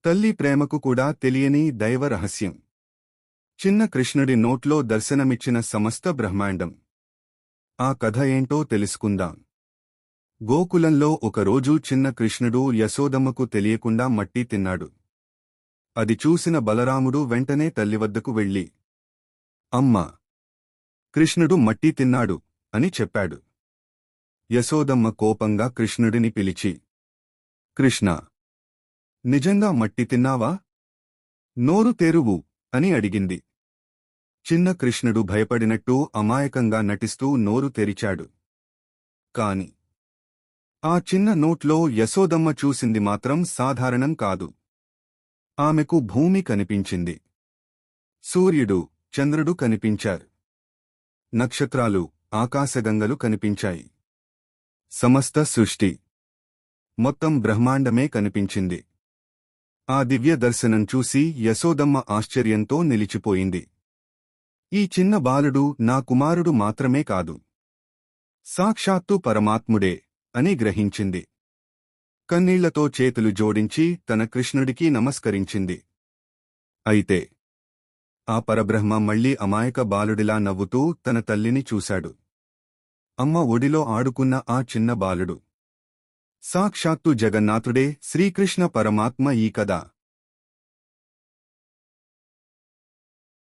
తల్లి ప్రేమకు కూడా తెలియని దైవ రహస్యం. చిన్న కృష్ణుడి నోట్లో దర్శనమిచ్చిన సమస్త బ్రహ్మాండం. ఆ కథ ఏంటో తెలుసుకుందాం. గోకులంలో ఒకరోజు చిన్న కృష్ణుడు యశోదమ్మకు తెలియకుండా మట్టి తిన్నాడు. అది చూసిన బలరాముడు వెంటనే తల్లివద్దకు వెళ్ళి, అమ్మా, కృష్ణుడు మట్టి తిన్నాడు అని చెప్పాడు. యశోదమ్మ కోపంగా కృష్ణుడిని పిలిచి, కృష్ణ, నిజంగా మట్టి తిన్నావా? నోరు తెరువు అని అడిగింది. చిన్న కృష్ణుడు భయపడినట్టు అమాయకంగా నటిస్తూ నోరు తెరిచాడు. కాని ఆ చిన్న నోట్లో యశోదమ్మ చూసింది మాత్రం సాధారణం కాదు. ఆమెకు భూమి కనిపించింది. సూర్యుడు, చంద్రుడు కనిపించారు. నక్షత్రాలు, ఆకాశగంగలు కనిపించాయి. సమస్త సృష్టి, మొత్తం బ్రహ్మాండమే కనిపించింది. ఆ దివ్య దర్శనం చూసి యశోదమ్మ ఆశ్చర్యంతో నిలిచిపోయింది. ఈ చిన్న బాలుడు నా కుమారుడు మాత్రమే కాదు, సాక్షాత్తు పరమాత్ముడే అని గ్రహించింది. కన్నీళ్లతో చేతులు జోడించి తన కృష్ణుడికి నమస్కరించింది. అయితే ఆ పరబ్రహ్మ మళ్లీ అమాయక బాలుడిలా నవ్వుతూ తన తల్లిని చూశాడు. అమ్మ ఒడిలో ఆడుకున్న ఆ చిన్న బాలుడు సాక్షాత్తు జగన్నాథుడే, శ్రీకృష్ణ పరమాత్మ. ఈ కథ